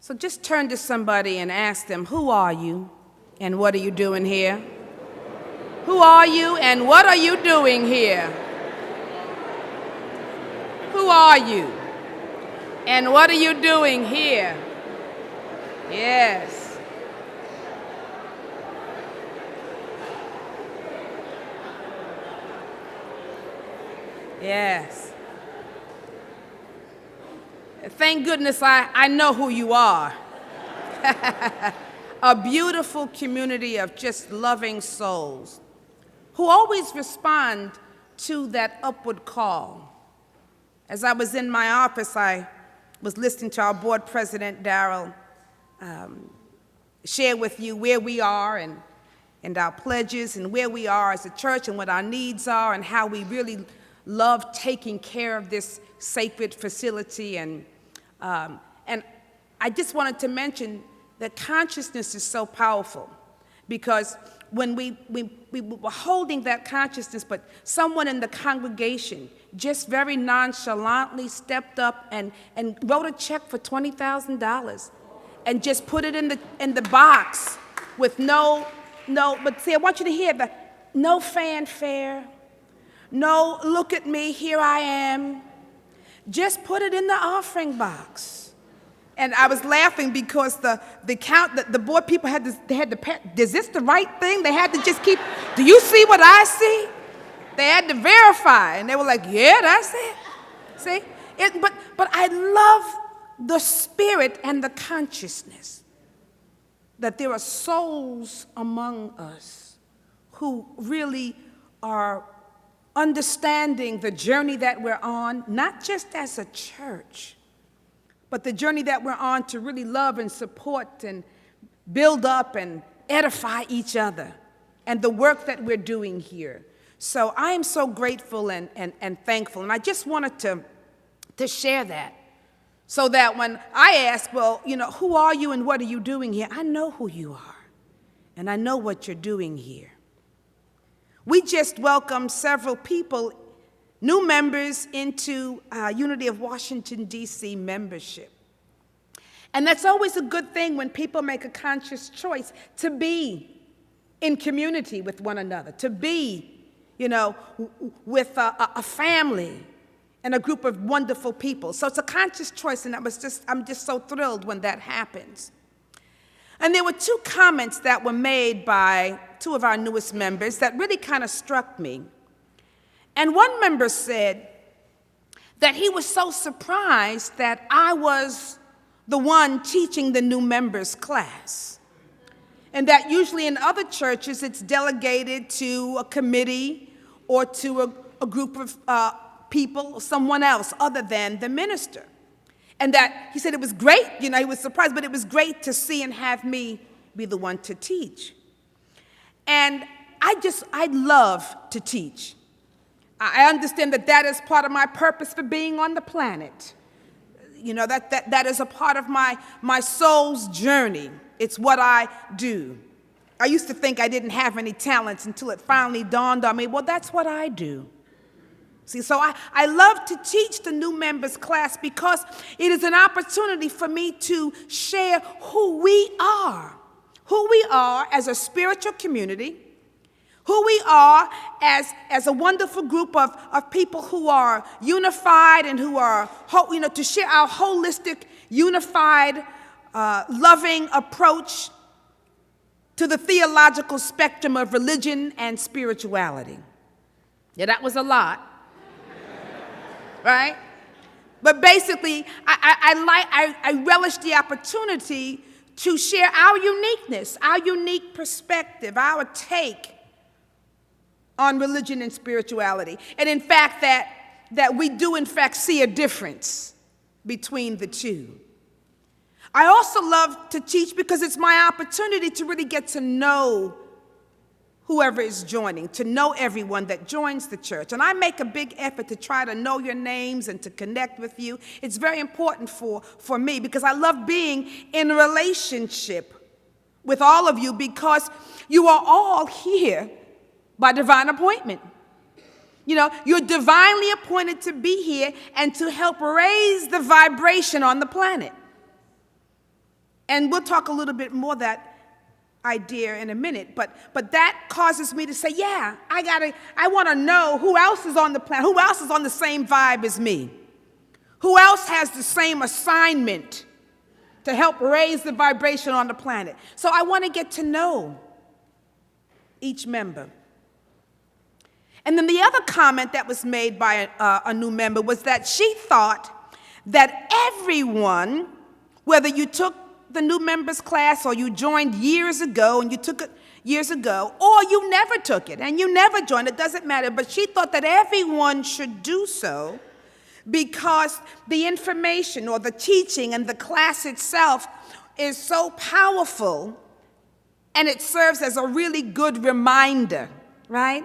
So just turn to somebody and ask them, who are you and what are you doing here? Who are you and what are you doing here? Who are you and what are you doing here? Yes. Yes. Thank goodness I know who you are. A beautiful community of just loving souls who always respond to that upward call. As I was in my office, I was listening to our board president, Darrell, share with you where we are and our pledges and where we are as a church and what our needs are and how we really love taking care of this sacred facility. And I just wanted to mention that consciousness is so powerful, because when we were holding that consciousness, but someone in the congregation just very nonchalantly stepped up and wrote a check for $20,000 and just put it in the box with but see, I want you to hear that, no fanfare, no look at me, here I am. Just put it in the offering box. And I was laughing because the board people had to, is this the right thing? They had to just keep, do you see what I see? They had to verify, and they were like, yeah, that's it. See? But I love the spirit and the consciousness that there are souls among us who really are understanding the journey that we're on, not just as a church, but the journey that we're on to really love and support and build up and edify each other, and the work that we're doing here. So I am so grateful and thankful, and I just wanted to share that, so that when I ask, well, who are you and what are you doing here? I know who you are, and I know what you're doing here. We just welcomed several people, new members, into Unity of Washington, D.C. membership. And that's always a good thing when people make a conscious choice to be in community with one another, to be, with a family and a group of wonderful people. So it's a conscious choice, and I'm just so thrilled when that happens. And there were two comments that were made by two of our newest members that really kind of struck me. And one member said that he was so surprised that I was the one teaching the new members class, and that usually in other churches it's delegated to a committee or to a group of people or someone else other than the minister. And that he said it was great, he was surprised, but it was great to see and have me be the one to teach. And I love to teach. I understand that is part of my purpose for being on the planet. That is a part of my soul's journey. It's what I do. I used to think I didn't have any talents until it finally dawned on me, well, that's what I do. See, so I love to teach the new members class because it is an opportunity for me to share who we are as a spiritual community, who we are as a wonderful group of people who are unified and who are, to share our holistic, unified, loving approach to the theological spectrum of religion and spirituality. Yeah, that was a lot. Right? But basically, I relish the opportunity to share our uniqueness, our unique perspective, our take on religion and spirituality. And in fact, that we do in fact see a difference between the two. I also love to teach because it's my opportunity to really get to know whoever is joining, to know everyone that joins the church. And I make a big effort to try to know your names and to connect with you. It's very important for me because I love being in a relationship with all of you because you are all here by divine appointment. You're divinely appointed to be here and to help raise the vibration on the planet. And we'll talk a little bit more that idea in a minute, but that causes me to say, yeah, I want to know who else is on the planet, who else is on the same vibe as me, who else has the same assignment to help raise the vibration on the planet. So I want to get to know each member. And then the other comment that was made by a new member was that she thought that everyone, whether you took the new members class or you joined years ago and you took it years ago, or you never took it and you never joined, it doesn't matter, but she thought that everyone should do so because the information or the teaching and the class itself is so powerful and it serves as a really good reminder, right?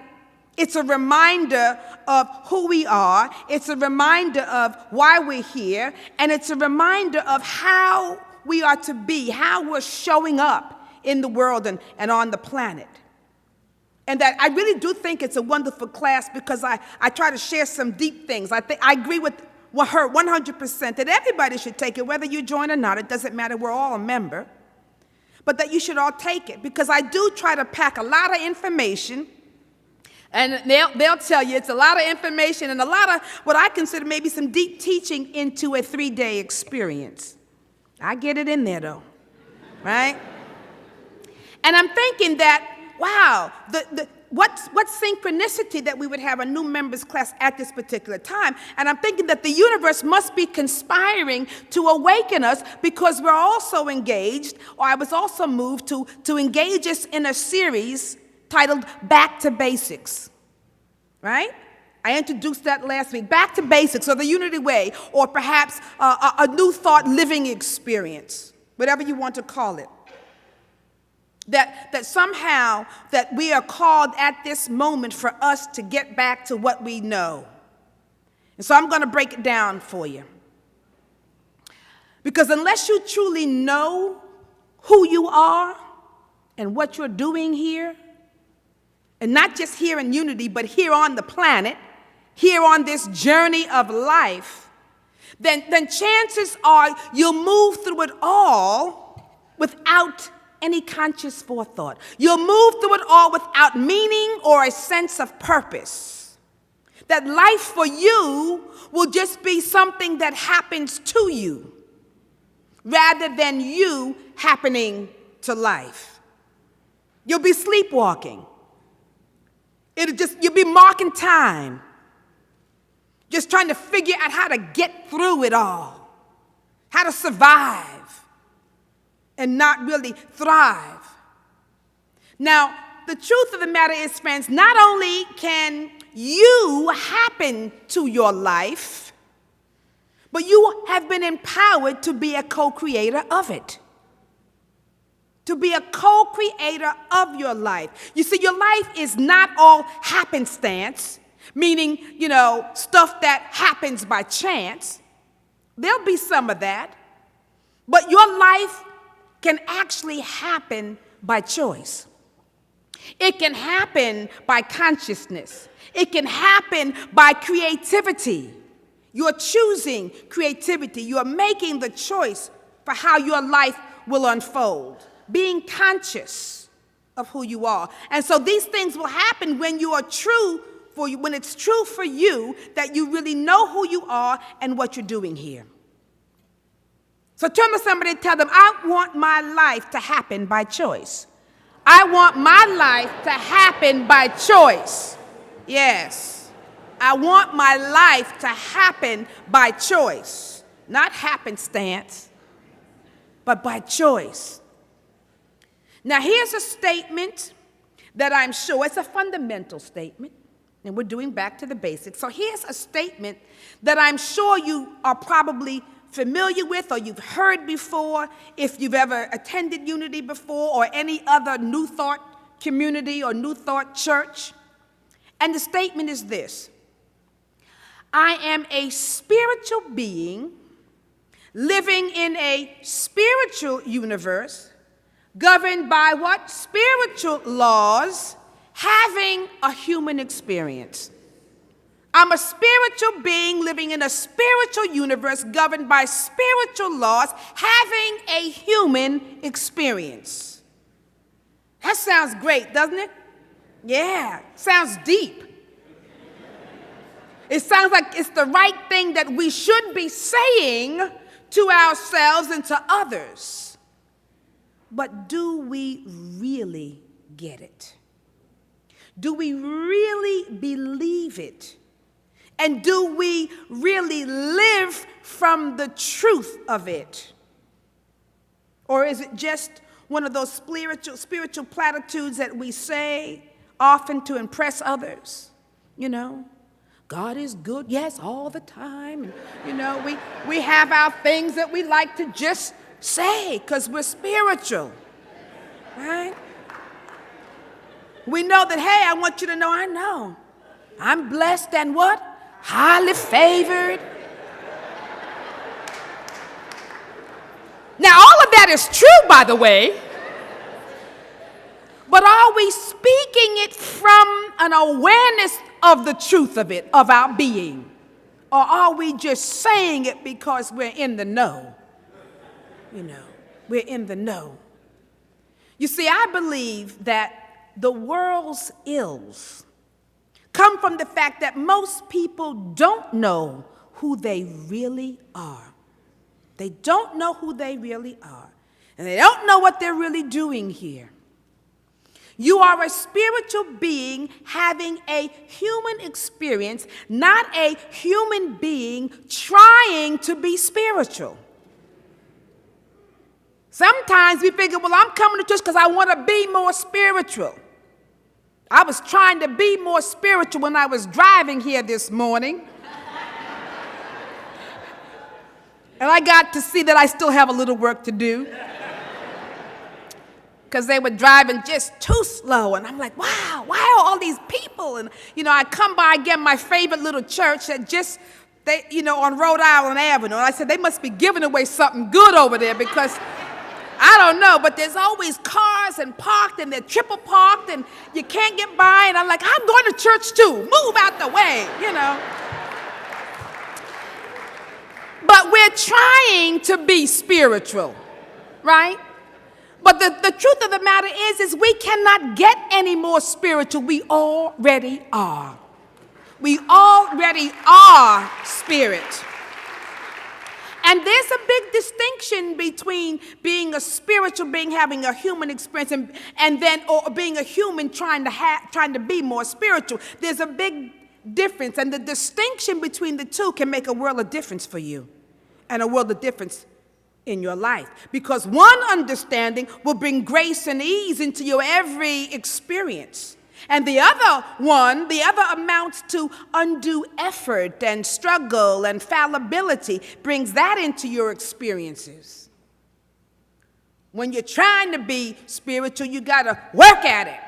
It's a reminder of who we are, it's a reminder of why we're here, and it's a reminder of how we are to be, how we're showing up in the world and on the planet. And that I really do think it's a wonderful class because I try to share some deep things. I agree with her 100% that everybody should take it, whether you join or not. It doesn't matter. We're all a member. But that you should all take it because I do try to pack a lot of information. And they'll tell you it's a lot of information and a lot of what I consider maybe some deep teaching into a 3-day experience. I get it in there, though, right? And I'm thinking that, wow, what synchronicity that we would have a new members class at this particular time. And I'm thinking that the universe must be conspiring to awaken us because we're also engaged, or I was also moved to engage us in a series titled Back to Basics, right? I introduced that last week. Back to Basics, or the Unity Way, or perhaps a new thought living experience, whatever you want to call it. That somehow that we are called at this moment for us to get back to what we know. And so I'm going to break it down for you. Because unless you truly know who you are and what you're doing here, and not just here in Unity, but here on the planet, here on this journey of life, then chances are you'll move through it all without any conscious forethought. You'll move through it all without meaning or a sense of purpose. That life for you will just be something that happens to you rather than you happening to life. You'll be sleepwalking. You'll be marking time, just trying to figure out how to get through it all, how to survive and not really thrive. Now, the truth of the matter is, friends, not only can you happen to your life, but you have been empowered to be a co-creator of it. To be a co-creator of your life. You see, your life is not all happenstance, meaning, stuff that happens by chance. There'll be some of that. But your life can actually happen by choice. It can happen by consciousness. It can happen by creativity. You're choosing creativity. You're making the choice for how your life will unfold. Being conscious of who you are. And so these things will happen when you are true for you, when it's true for you that you really know who you are and what you're doing here. So turn to somebody and tell them, I want my life to happen by choice. I want my life to happen by choice. Yes. I want my life to happen by choice. Not happenstance, but by choice. Now, here's a statement that I'm sure, it's a fundamental statement, and we're doing back to the basics. So here's a statement that I'm sure you are probably familiar with or you've heard before, if you've ever attended Unity before or any other New Thought community or New Thought church. And the statement is this: I am a spiritual being living in a spiritual universe governed by what? Spiritual laws, having a human experience. I'm a spiritual being living in a spiritual universe governed by spiritual laws, having a human experience. That sounds great, doesn't it? Yeah, sounds deep. It sounds like it's the right thing that we should be saying to ourselves and to others. But do we really get it? Do we really believe it? And do we really live from the truth of it? Or is it just one of those spiritual platitudes that we say often to impress others? You know, God is good, yes, all the time. And, you know, we have our things that we like to just say because we're spiritual, right? We know that, hey, I want you to know I know. I'm blessed and what? Highly favored. Now, all of that is true, by the way. But are we speaking it from an awareness of the truth of it, of our being? Or are we just saying it because we're in the know? You know, we're in the know. You see, I believe that the world's ills come from the fact that most people don't know who they really are. They don't know who they really are. And they don't know what they're really doing here. You are a spiritual being having a human experience, not a human being trying to be spiritual. Sometimes we figure, well, I'm coming to church because I want to be more spiritual. I was trying to be more spiritual when I was driving here this morning. And I got to see that I still have a little work to do. Because they were driving just too slow. And I'm like, wow, why are all these people? And, you know, I come by again my favorite little church that just, on Rhode Island Avenue. And I said, they must be giving away something good over there because I don't know, but there's always cars and parked and they're triple parked and you can't get by. And I'm like, I'm going to church too. Move out the way, you know. But we're trying to be spiritual, right? But the truth of the matter is we cannot get any more spiritual. We already are. We already are spirit. And there's a big distinction between being a spiritual being having a human experience and then or being a human trying to be more spiritual. There's a big difference, and the distinction between the two can make a world of difference for you and a world of difference in your life. Because one understanding will bring grace and ease into your every experience. And the other amounts to undue effort and struggle and fallibility, brings that into your experiences. When you're trying to be spiritual, you got to work at it.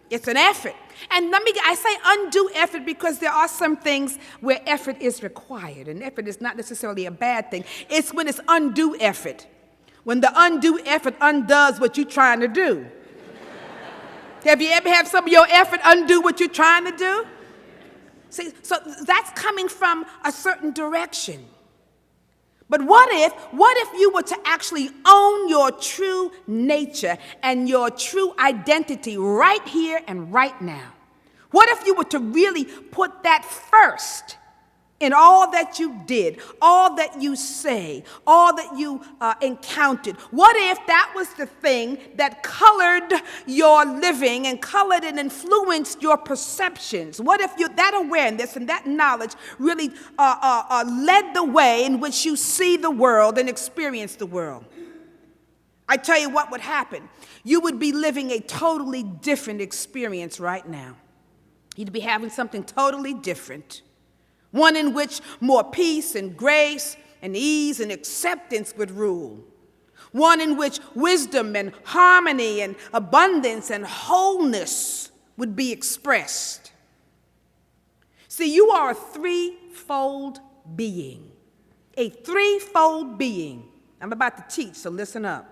It's an effort. And I say undue effort because there are some things where effort is required. And effort is not necessarily a bad thing. It's when it's undue effort. When the undue effort undoes what you're trying to do. Have you ever had some of your effort undo what you're trying to do? See, so that's coming from a certain direction. But what if you were to actually own your true nature and your true identity right here and right now? What if you were to really put that first in all that you did, all that you say, all that you encountered? What if that was the thing that colored your living and colored and influenced your perceptions? What if that awareness and that knowledge really led the way in which you see the world and experience the world? I tell you what would happen. You would be living a totally different experience right now. You'd be having something totally different. One in which more peace and grace and ease and acceptance would rule. One in which wisdom and harmony and abundance and wholeness would be expressed. See, you are a threefold being. A threefold being. I'm about to teach, so listen up.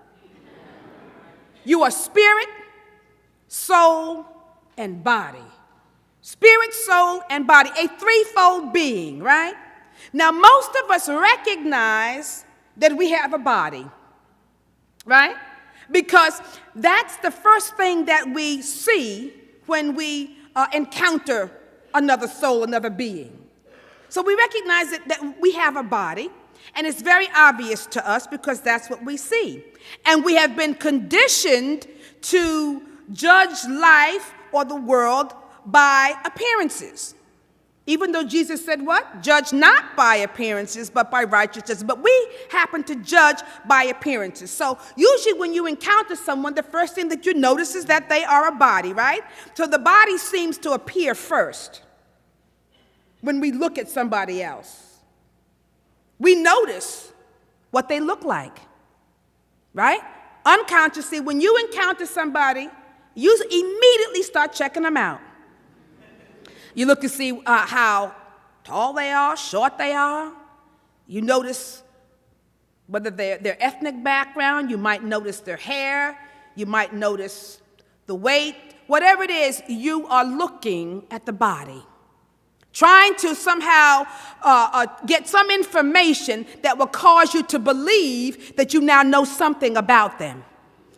You are spirit, soul, and body. Spirit, soul, and body, a threefold being, right? Now, most of us recognize that we have a body, right? Because that's the first thing that we see when we encounter another soul, another being. So we recognize that we have a body, and it's very obvious to us because that's what we see. And we have been conditioned to judge life or the world by appearances. Even though Jesus said what? Judge not by appearances, but by righteousness. But we happen to judge by appearances. So usually when you encounter someone, the first thing that you notice is that they are a body, right? So the body seems to appear first when we look at somebody else. We notice what they look like, right? Unconsciously, when you encounter somebody, you immediately start checking them out. You look to see how tall they are, short they are. You notice whether their ethnic background. You might notice their hair. You might notice the weight. Whatever it is, you are looking at the body, trying to somehow get some information that will cause you to believe that you now know something about them,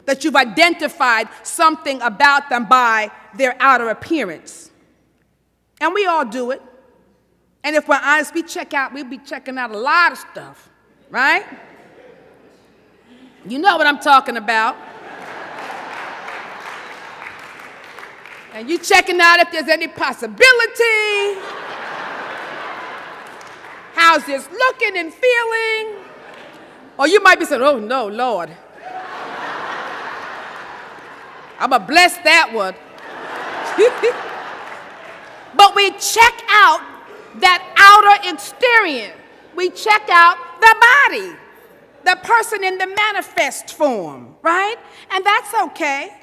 that you've identified something about them by their outer appearance. And we all do it. And if we're honest, we'll be checking out a lot of stuff, right? You know what I'm talking about. And you're checking out if there's any possibility. How's this looking and feeling? Or you might be saying, oh no, Lord. I'm going to bless that one. But we check out that outer exterior. We check out the body, the person in the manifest form, right? And that's okay.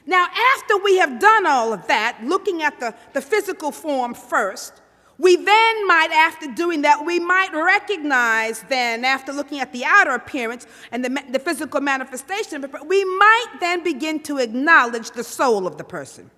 Now, after we have done all of that, looking at the physical form first, we then might, after doing that, we might recognize then, after looking at the outer appearance and the physical manifestation, we might then begin to acknowledge the soul of the person.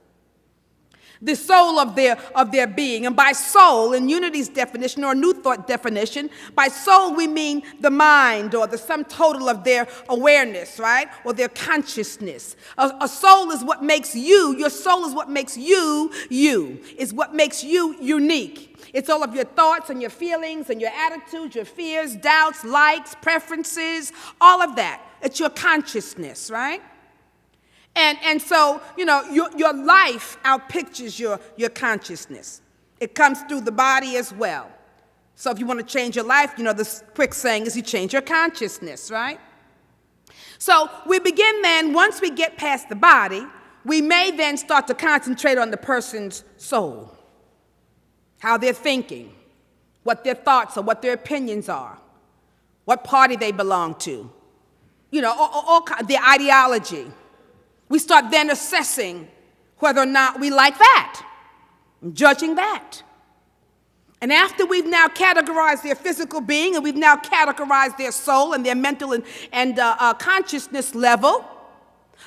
The soul of their being. And by soul, in Unity's definition, or New Thought definition, by soul we mean the mind or the sum total of their awareness, right? Or their consciousness. A soul is what makes you, your soul is what makes you, you. It's what makes you unique. It's all of your thoughts and your feelings and your attitudes, your fears, doubts, likes, preferences, all of that. It's your consciousness, right? And so, you know, your life outpictures your consciousness. It comes through the body as well. So if you want to change your life, you know, the quick saying is you change your consciousness, right? So we begin then, once we get past the body, we may then start to concentrate on the person's soul, how they're thinking, what their thoughts are, what their opinions are, what party they belong to, you know, all their ideology. We start then assessing whether or not we like that, judging that. And after we've now categorized their physical being, and we've now categorized their soul and their mental and consciousness level,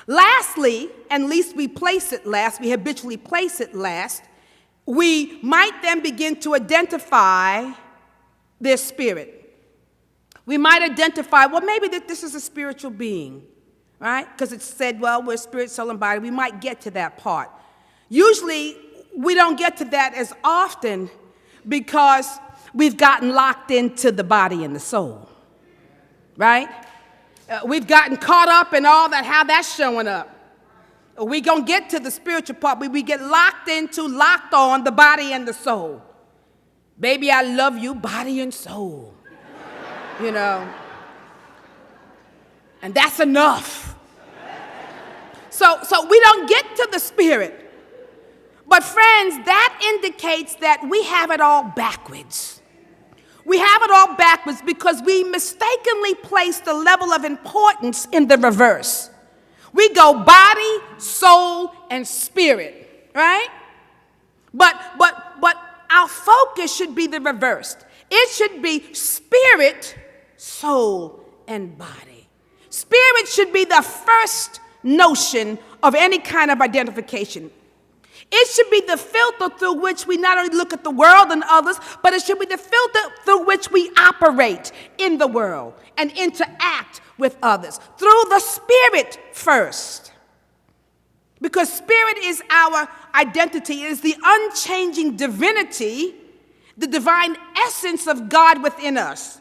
lastly, and least we place it last, we habitually place it last, we might then begin to identify their spirit. We might identify, well, maybe that this is a spiritual being. Right? Because it's said, well, we're spirit, soul, and body. We might get to that part. Usually, we don't get to that as often because we've gotten locked into the body and the soul. Right? We've gotten caught up in all that, how that's showing up. We're going to get to the spiritual part, but we get locked on the body and the soul. Baby, I love you, body and soul. You know. And that's enough. So we don't get to the spirit. But friends, that indicates that we have it all backwards. We have it all backwards because we mistakenly place the level of importance in the reverse. We go body, soul, and spirit, right? But our focus should be the reverse. It should be spirit, soul, and body. Spirit should be the first notion of any kind of identification. It should be the filter through which we not only look at the world and others, but it should be the filter through which we operate in the world and interact with others. Through the Spirit first. Because Spirit is our identity. It is the unchanging divinity, the divine essence of God within us.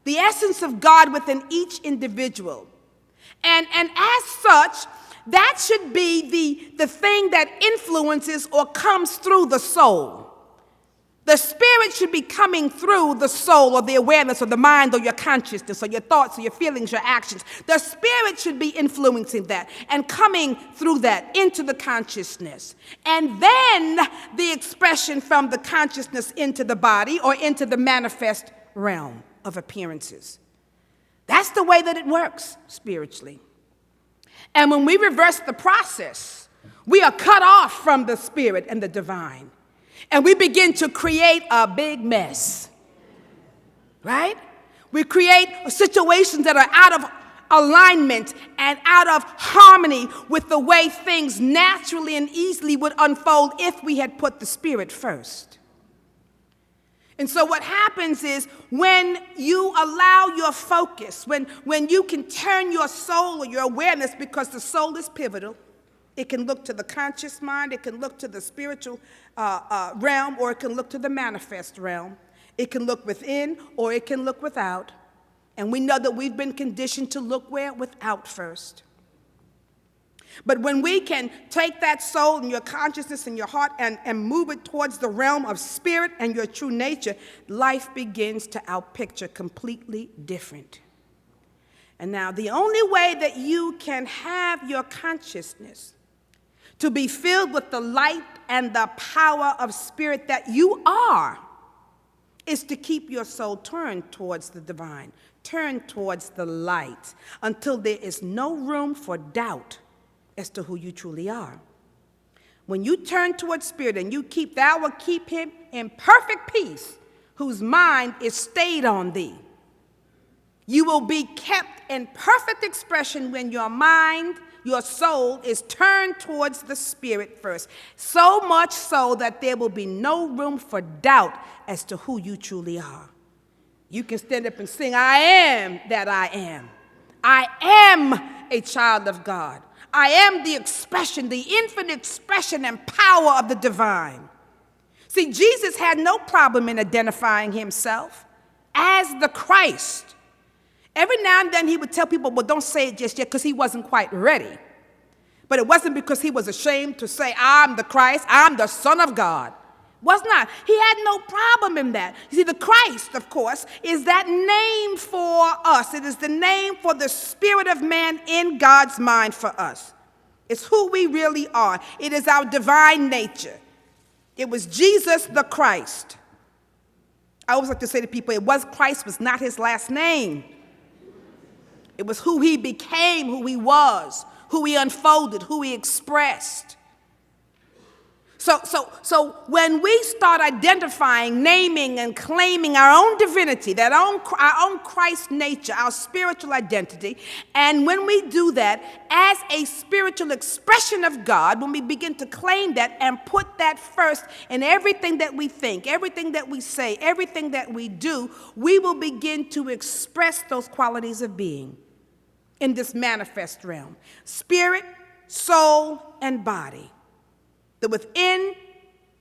The essence of God within each individual. And as such, that should be the thing that influences or comes through the soul. The Spirit should be coming through the soul or the awareness or the mind or your consciousness or your thoughts or your feelings, your actions. The Spirit should be influencing that and coming through that into the consciousness. And then the expression from the consciousness into the body or into the manifest realm of appearances. That's the way that it works spiritually. And when we reverse the process, we are cut off from the Spirit and the divine. And we begin to create a big mess. Right? We create situations that are out of alignment and out of harmony with the way things naturally and easily would unfold if we had put the Spirit first. And so what happens is when you allow your focus, when you can turn your soul or your awareness, because the soul is pivotal, it can look to the conscious mind, it can look to the spiritual realm, or it can look to the manifest realm. It can look within or it can look without. And we know that we've been conditioned to look where? Without first. But when we can take that soul and your consciousness and your heart and move it towards the realm of spirit and your true nature, life begins to outpicture completely different. And now the only way that you can have your consciousness to be filled with the light and the power of spirit that you are is to keep your soul turned towards the divine, turned towards the light, until there is no room for doubt as to who you truly are. When you turn towards spirit and you keep, thou will keep him in perfect peace, whose mind is stayed on thee. You will be kept in perfect expression when your mind, your soul is turned towards the Spirit first. So much so that there will be no room for doubt as to who you truly are. You can stand up and sing, I am that I am. I am a child of God. I am the expression, the infinite expression and power of the divine. See, Jesus had no problem in identifying himself as the Christ. Every now and then he would tell people, well, don't say it just yet, because he wasn't quite ready. But it wasn't because he was ashamed to say, I'm the Christ, I'm the Son of God. Was not. He had no problem in that. You see, the Christ, of course, is that name for us. It is the name for the spirit of man in God's mind for us. It's who we really are. It is our divine nature. It was Jesus the Christ. I always like to say to people, Christ was not his last name. It was who he became, who he was, who he unfolded, who he expressed. So when we start identifying, naming, and claiming our own divinity, our own Christ nature, our spiritual identity, and when we do that as a spiritual expression of God, when we begin to claim that and put that first in everything that we think, everything that we say, everything that we do, we will begin to express those qualities of being in this manifest realm. Spirit, soul, and body. The within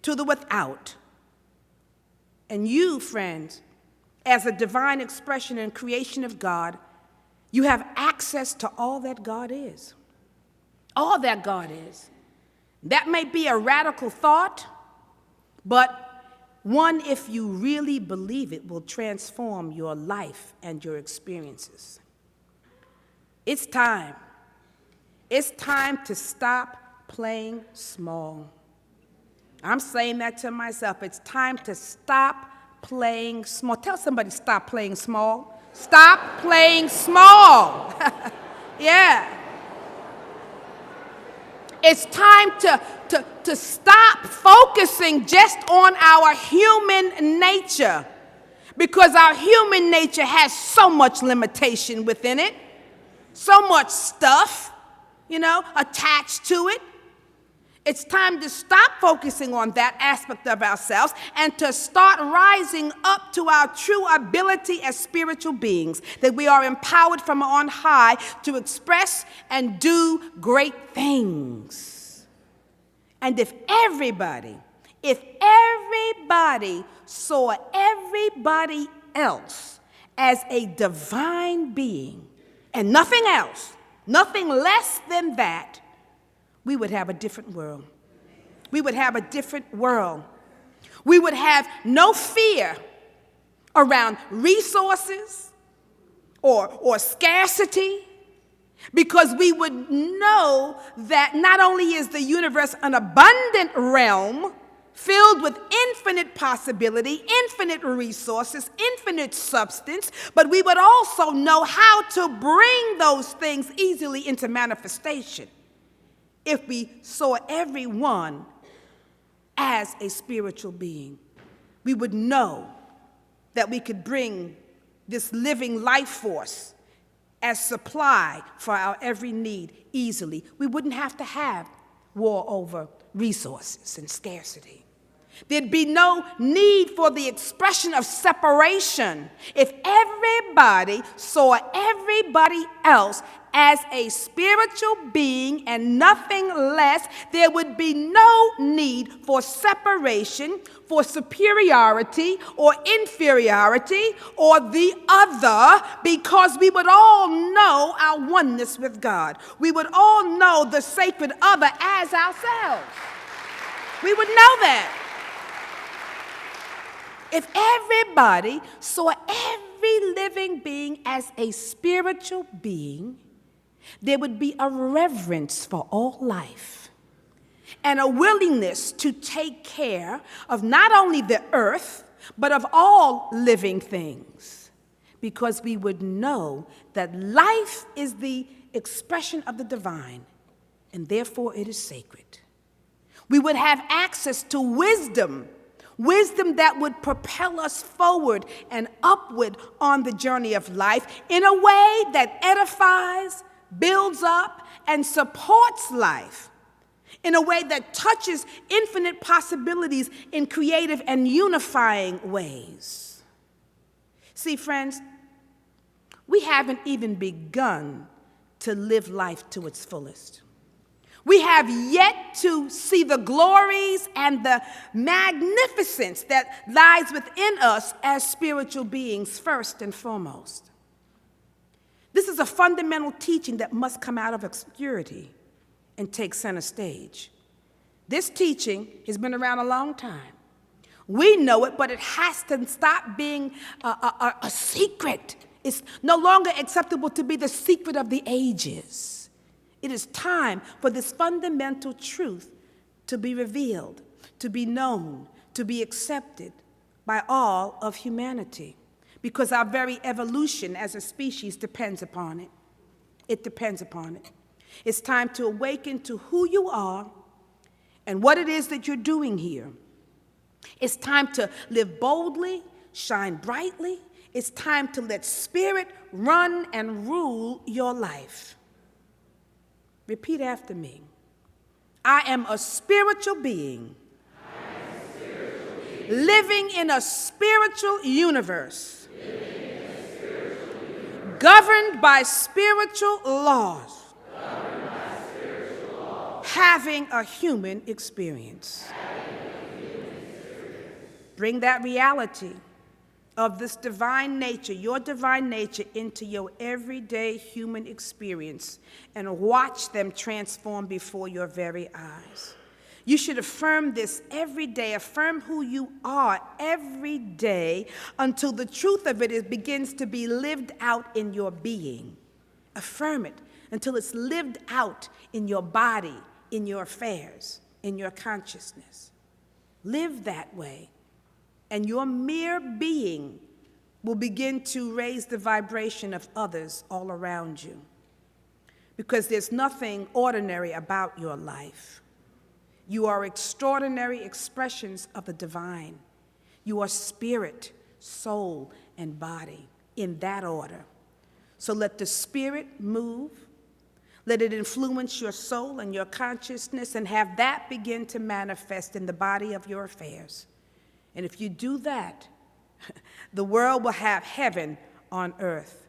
to the without. And you, friends, as a divine expression and creation of God, you have access to all that God is. All that God is. That may be a radical thought, but one, if you really believe it, will transform your life and your experiences. It's time. It's time to stop playing small. I'm saying that to myself. It's time to stop playing small. Tell somebody, stop playing small. Stop playing small. Yeah. It's time to stop focusing just on our human nature, because our human nature has so much limitation within it, so much stuff, attached to it. It's time to stop focusing on that aspect of ourselves and to start rising up to our true ability as spiritual beings, that we are empowered from on high to express and do great things. And if everybody saw everybody else as a divine being and nothing else, nothing less than that, we would have a different world. We would have a different world. We would have no fear around resources or scarcity, because we would know that not only is the universe an abundant realm filled with infinite possibility, infinite resources, infinite substance, but we would also know how to bring those things easily into manifestation if we saw everyone as a spiritual being. We would know that we could bring this living life force as supply for our every need easily. We wouldn't have to have war over resources and scarcity. There'd be no need for the expression of separation if everybody saw everybody else as a spiritual being and nothing less. There would be no need for separation, for superiority or inferiority or the other, because we would all know our oneness with God. We would all know the sacred other as ourselves. We would know that. If everybody saw every living being as a spiritual being, there would be a reverence for all life and a willingness to take care of not only the earth, but of all living things, because we would know that life is the expression of the divine, and therefore it is sacred. We would have access to wisdom that would propel us forward and upward on the journey of life in a way that edifies, builds up, and supports life, in a way that touches infinite possibilities in creative and unifying ways. See, friends, we haven't even begun to live life to its fullest. We have yet to see the glories and the magnificence that lies within us as spiritual beings, first and foremost. This is a fundamental teaching that must come out of obscurity and take center stage. This teaching has been around a long time. We know it, but it has to stop being a secret. It's no longer acceptable to be the secret of the ages. It is time for this fundamental truth to be revealed, to be known, to be accepted by all of humanity, because our very evolution as a species depends upon it. It depends upon it. It's time to awaken to who you are and what it is that you're doing here. It's time to live boldly, shine brightly. It's time to let spirit run and rule your life. Repeat after me. I am a spiritual being, living in a spiritual universe, governed by spiritual laws, having a human experience. Bring that reality of this divine nature, your divine nature, into your everyday human experience and watch them transform before your very eyes. You should affirm this every day. Affirm who you are every day until the truth of it begins to be lived out in your being. Affirm it until it's lived out in your body, in your affairs, in your consciousness. Live that way, and your mere being will begin to raise the vibration of others all around you, because there's nothing ordinary about your life. You are extraordinary expressions of the divine. You are spirit, soul, and body in that order. So let the spirit move. Let it influence your soul and your consciousness and have that begin to manifest in the body of your affairs. And if you do that, the world will have heaven on earth.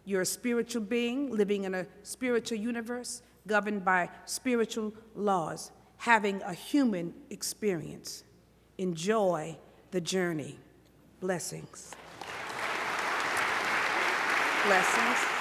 You're a spiritual being living in a spiritual universe governed by spiritual laws, having a human experience. Enjoy the journey. Blessings. Blessings.